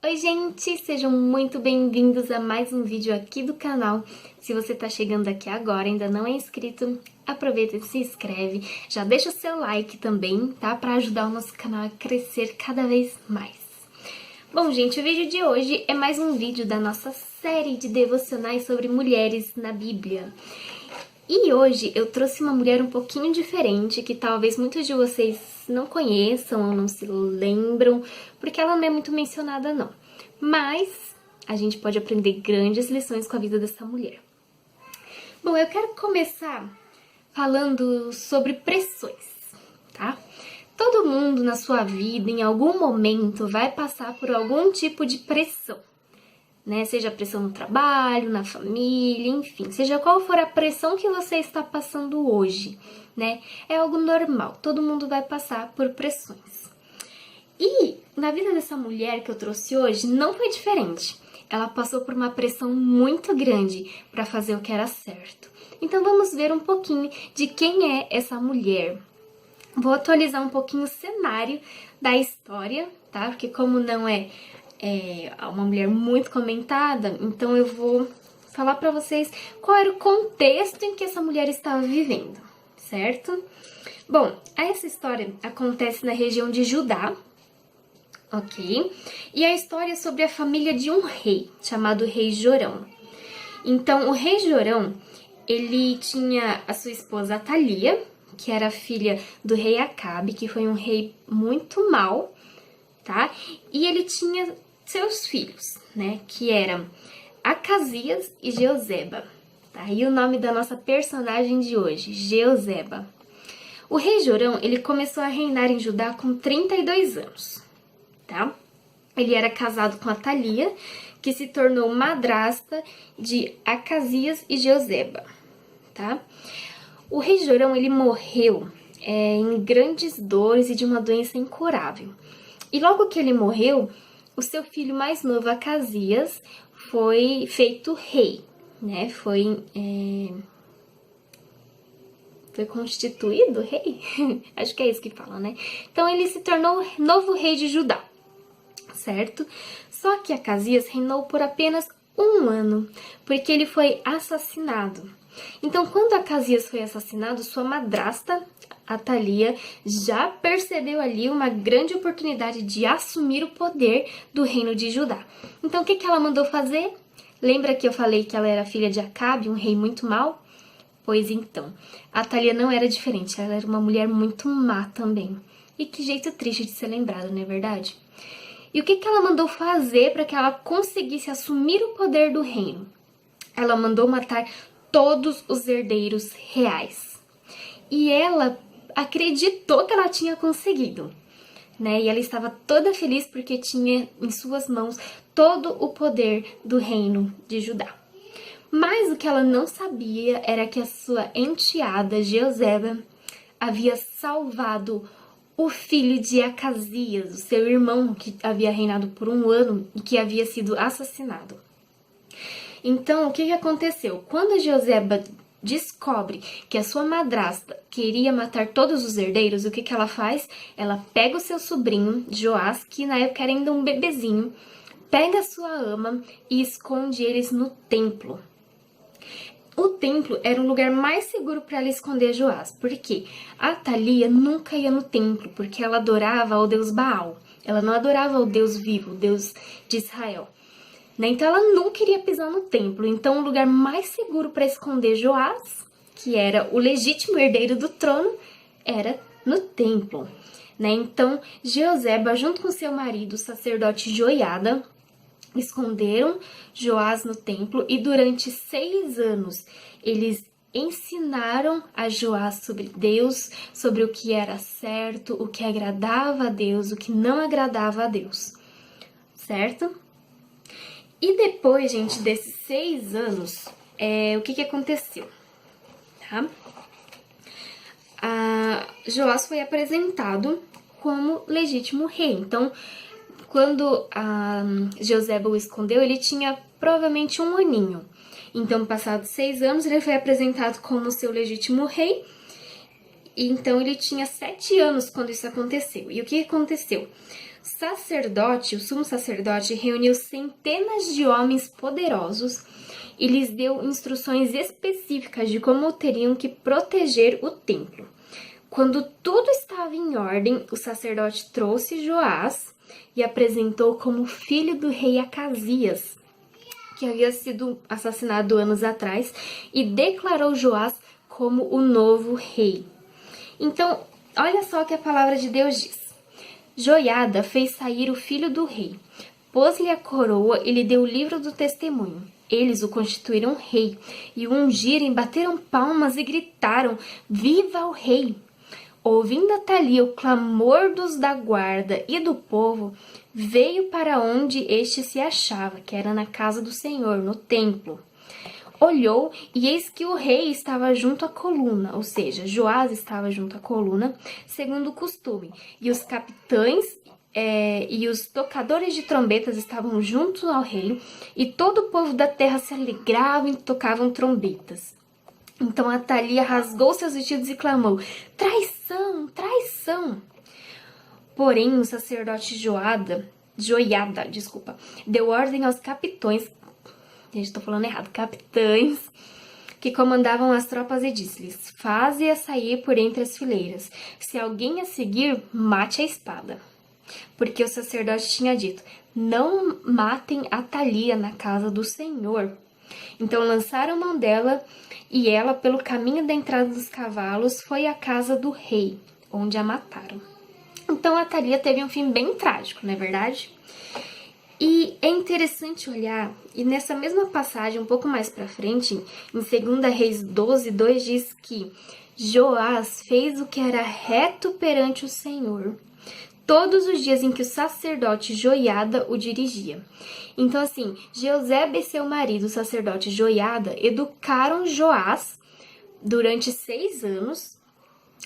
Oi gente, sejam muito bem-vindos a mais um vídeo aqui do canal. Se você tá chegando aqui agora e ainda não é inscrito, aproveita e se inscreve. Já deixa o seu like também, tá? Pra ajudar o nosso canal a crescer cada vez mais. Bom gente, o vídeo de hoje é mais um vídeo da nossa série de devocionais sobre mulheres na Bíblia. E hoje eu trouxe uma mulher um pouquinho diferente, que talvez muitos de vocês não conheçam ou não se lembram, porque ela não é muito mencionada não. Mas a gente pode aprender grandes lições com a vida dessa mulher. Bom, eu quero começar falando sobre pressões, tá? Todo mundo na sua vida, em algum momento, vai passar por algum tipo de pressão. Né? Seja pressão no trabalho, na família, enfim, seja qual for a pressão que você está passando hoje, né? É algo normal, todo mundo vai passar por pressões. E na vida dessa mulher que eu trouxe hoje não foi diferente. Ela passou por uma pressão muito grande para fazer o que era certo. Então vamos ver um pouquinho de quem é essa mulher. Vou atualizar um pouquinho o cenário da história, tá? Porque como não é uma mulher muito comentada, então eu vou falar pra vocês qual era o contexto em que essa mulher estava vivendo, certo? Bom, essa história acontece na região de Judá, ok? E a história é sobre a família de um rei, chamado Rei Jorão. Então, o Rei Jorão, ele tinha a sua esposa Atalia, que era filha do rei Acabe, que foi um rei muito mau, tá? E ele tinha seus filhos, né, que eram Acasias e Jeozeba. Tá? E o nome da nossa personagem de hoje, Jeozeba. O rei Jorão, ele começou a reinar em Judá com 32 anos, tá? Ele era casado com Atalia, que se tornou madrasta de Acasias e Jeozeba, tá? O rei Jorão, ele morreu em grandes dores e de uma doença incurável. E logo que ele morreu, o seu filho mais novo, Acasias, foi feito rei, né? Foi constituído rei? Acho que é isso que fala, né? Então ele se tornou novo rei de Judá, certo? Só que Acasias reinou por apenas um ano, porque ele foi assassinado. Então, quando Acasias foi assassinado, sua madrasta, Atalia, já percebeu ali uma grande oportunidade de assumir o poder do reino de Judá. Então, o que ela mandou fazer? Lembra que eu falei que ela era filha de Acabe, um rei muito mau? Pois então, Atalia não era diferente, ela era uma mulher muito má também. E que jeito triste de ser lembrado, não é verdade? E o que ela mandou fazer para que ela conseguisse assumir o poder do reino? Ela mandou matar todos os herdeiros reais. E ela acreditou que ela tinha conseguido, né? E ela estava toda feliz porque tinha em suas mãos todo o poder do reino de Judá. Mas o que ela não sabia era que a sua enteada, Jeozeba, havia salvado o filho de Acasias, o seu irmão que havia reinado por um ano e que havia sido assassinado. Então, o que aconteceu? Quando a Jeozeba descobre que a sua madrasta queria matar todos os herdeiros, o que ela faz? Ela pega o seu sobrinho, Joás, que na época era ainda um bebezinho, pega a sua ama e esconde eles no templo. O templo era o lugar mais seguro para ela esconder Joás, porque a Atalia nunca ia no templo, porque ela adorava ao deus Baal. Ela não adorava ao Deus vivo, o Deus de Israel. Então ela não queria pisar no templo, então o lugar mais seguro para esconder Joás, que era o legítimo herdeiro do trono, era no templo. Então Jeozeba, junto com seu marido, o sacerdote Joiada, esconderam Joás no templo e durante 6 anos eles ensinaram a Joás sobre Deus, sobre o que era certo, o que agradava a Deus, o que não agradava a Deus, certo? E depois, gente, desses 6 anos, o que aconteceu? Tá? Joás foi apresentado como legítimo rei. Então, quando a Jeozeba o escondeu, ele tinha provavelmente um aninho. Então, passados 6 anos, ele foi apresentado como seu legítimo rei. E então, ele tinha 7 anos quando isso aconteceu. E o que aconteceu? o sumo sacerdote, reuniu centenas de homens poderosos e lhes deu instruções específicas de como teriam que proteger o templo. Quando tudo estava em ordem, o sacerdote trouxe Joás e apresentou como filho do rei Acasias, que havia sido assassinado anos atrás, e declarou Joás como o novo rei. Então, olha só o que a palavra de Deus diz. Joiada fez sair o filho do rei, pôs-lhe a coroa e lhe deu o livro do testemunho. Eles o constituíram rei e o ungiram, bateram palmas e gritaram: Viva o rei! Ouvindo Atalia o clamor dos da guarda e do povo, veio para onde este se achava, que era na casa do Senhor, no templo. Olhou e eis que o rei estava junto à coluna, ou seja, Joás estava junto à coluna, segundo o costume, e os capitães e os tocadores de trombetas estavam junto ao rei, e todo o povo da terra se alegrava e tocavam trombetas. Então Atalia rasgou seus vestidos e clamou: Traição, traição! Porém, o sacerdote Joiada, deu ordem aos capitães, capitães, que comandavam as tropas e disse-lhes: Faze-a sair por entre as fileiras. Se alguém a seguir, mate a espada. Porque o sacerdote tinha dito: Não matem Atalia na casa do Senhor. Então lançaram mão dela, e ela, pelo caminho da entrada dos cavalos, foi à casa do rei, onde a mataram. Então Atalia teve um fim bem trágico, não é verdade? E é interessante olhar, e nessa mesma passagem, um pouco mais pra frente, em 2 Reis 12:2, diz que Joás fez o que era reto perante o Senhor todos os dias em que o sacerdote Joiada o dirigia. Então, assim, Jeozeba e seu marido, o sacerdote Joiada, educaram Joás durante 6 anos,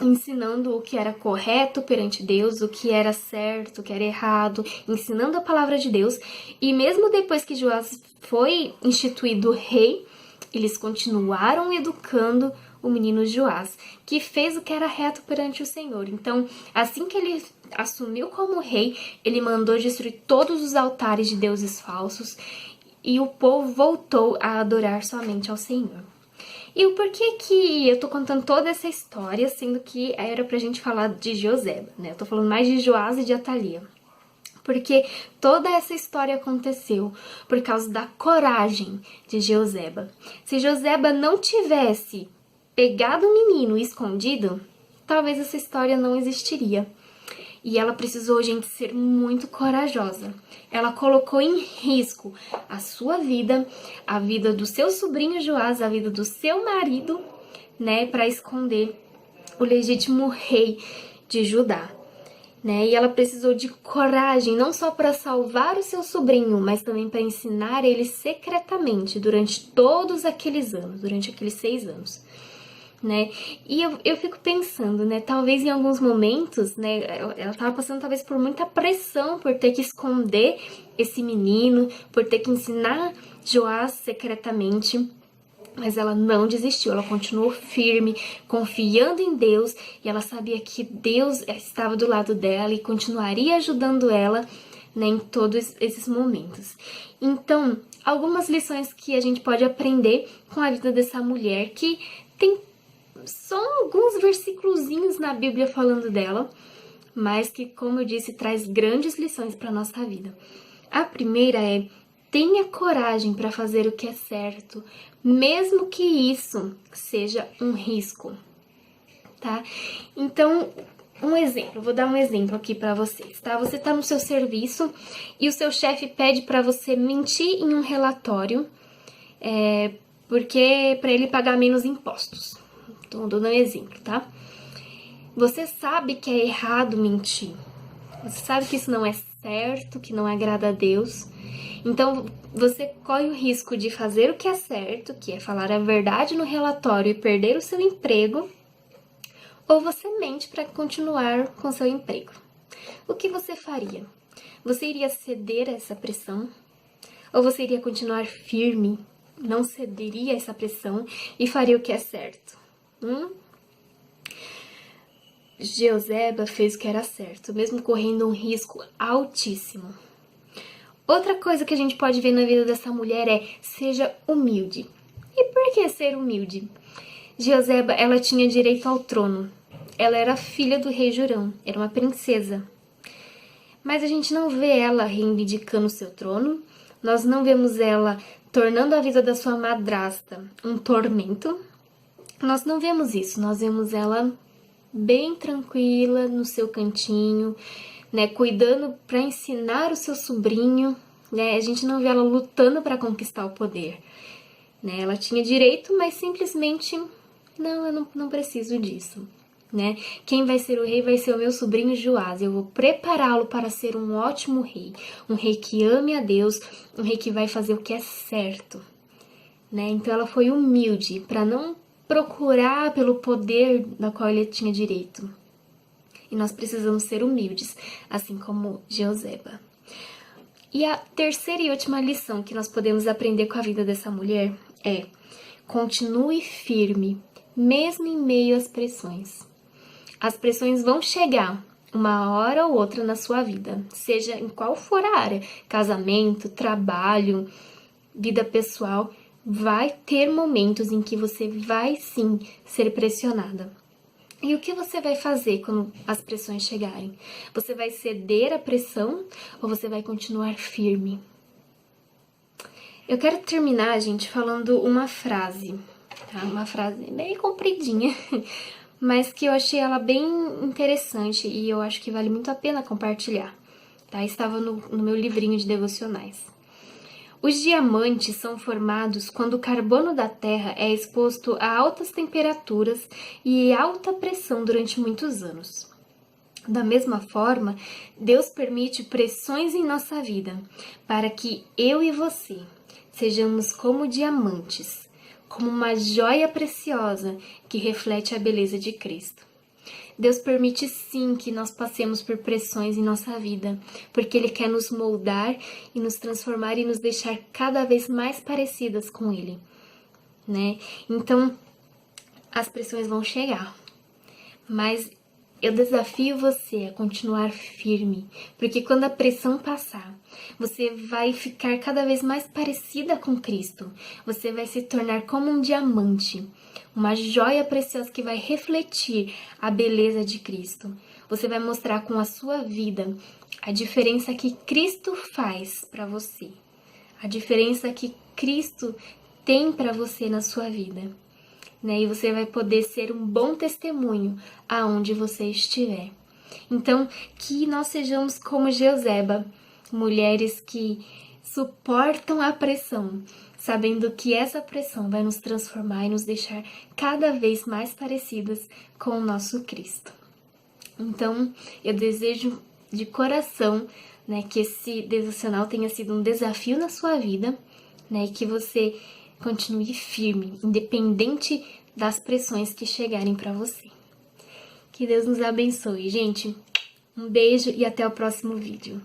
ensinando o que era correto perante Deus, o que era certo, o que era errado, ensinando a palavra de Deus. E mesmo depois que Joás foi instituído rei, eles continuaram educando o menino Joás, que fez o que era reto perante o Senhor. Então, assim que ele assumiu como rei, ele mandou destruir todos os altares de deuses falsos e o povo voltou a adorar somente ao Senhor. E o porquê que eu tô contando toda essa história, sendo que era pra gente falar de Joseba, né? Eu tô falando mais de Joás e de Atalia. Porque toda essa história aconteceu por causa da coragem de Joseba. Se Joseba não tivesse pegado o menino escondido, talvez essa história não existiria. E ela precisou, gente, ser muito corajosa. Ela colocou em risco a sua vida, a vida do seu sobrinho Joás, a vida do seu marido, né, para esconder o legítimo rei de Judá, né? E ela precisou de coragem, não só para salvar o seu sobrinho, mas também para ensinar ele secretamente durante todos aqueles anos, durante aqueles 6 anos. Né? E eu fico pensando, né? Talvez em alguns momentos, né? Ela estava passando talvez por muita pressão por ter que esconder esse menino, por ter que ensinar Joás secretamente. Mas ela não desistiu, ela continuou firme, confiando em Deus. E ela sabia que Deus estava do lado dela e continuaria ajudando ela, né, em todos esses momentos. Então, algumas lições que a gente pode aprender com a vida dessa mulher que tem só alguns versículozinhos na Bíblia falando dela, mas que, como eu disse, traz grandes lições para a nossa vida. A primeira é: tenha coragem para fazer o que é certo, mesmo que isso seja um risco, tá? Então, vou dar um exemplo aqui para vocês, tá? Você tá no seu serviço e o seu chefe pede para você mentir em um relatório, porque para ele pagar menos impostos. Tô dando um exemplo, tá? Você sabe que é errado mentir. Você sabe que isso não é certo, que não agrada a Deus. Então, você corre o risco de fazer o que é certo, que é falar a verdade no relatório e perder o seu emprego, ou você mente para continuar com seu emprego. O que você faria? Você iria ceder a essa pressão? Ou você iria continuar firme, não cederia a essa pressão e faria o que é certo? Jeoseba fez o que era certo, mesmo correndo um risco altíssimo. Outra coisa que a gente pode ver na vida dessa mulher é: seja humilde. E por que ser humilde? Jeoseba, ela tinha direito ao trono. Ela era filha do rei Jurão, era uma princesa. Mas a gente não vê ela reivindicando o seu trono, nós não vemos ela tornando a vida da sua madrasta um tormento. Nós não vemos isso, nós vemos ela bem tranquila no seu cantinho, né, cuidando para ensinar o seu sobrinho, né? A gente não vê ela lutando para conquistar o poder, né? Ela tinha direito, mas simplesmente não, eu não preciso disso, né? Quem vai ser o rei vai ser o meu sobrinho Joás. Eu vou prepará-lo para ser um ótimo rei, um rei que ame a Deus, um rei que vai fazer o que é certo, né? Então ela foi humilde para não procurar pelo poder da qual ele tinha direito. E nós precisamos ser humildes, assim como Jeoseba. E a terceira e última lição que nós podemos aprender com a vida dessa mulher é: continue firme, mesmo em meio às pressões. As pressões vão chegar uma hora ou outra na sua vida, seja em qual for a área, casamento, trabalho, vida pessoal, vai ter momentos em que você vai sim ser pressionada. E o que você vai fazer quando as pressões chegarem? Você vai ceder à pressão ou você vai continuar firme? Eu quero terminar, gente, falando uma frase, tá? Uma frase bem compridinha, mas que eu achei ela bem interessante e eu acho que vale muito a pena compartilhar, tá? Estava no meu livrinho de devocionais. Os diamantes são formados quando o carbono da Terra é exposto a altas temperaturas e alta pressão durante muitos anos. Da mesma forma, Deus permite pressões em nossa vida para que eu e você sejamos como diamantes, como uma joia preciosa que reflete a beleza de Cristo. Deus permite sim que nós passemos por pressões em nossa vida, porque Ele quer nos moldar e nos transformar e nos deixar cada vez mais parecidas com Ele, né? Então, as pressões vão chegar, mas eu desafio você a continuar firme, porque quando a pressão passar, você vai ficar cada vez mais parecida com Cristo. Você vai se tornar como um diamante, uma joia preciosa que vai refletir a beleza de Cristo. Você vai mostrar com a sua vida a diferença que Cristo faz para você, a diferença que Cristo tem para você na sua vida. Né? E você vai poder ser um bom testemunho aonde você estiver. Então, que nós sejamos como Jeoseba, mulheres que suportam a pressão, sabendo que essa pressão vai nos transformar e nos deixar cada vez mais parecidas com o nosso Cristo. Então, eu desejo de coração, né, que esse devocional tenha sido um desafio na sua vida, né, e que você continue firme, independente das pressões que chegarem para você. Que Deus nos abençoe, gente. Um beijo e até o próximo vídeo.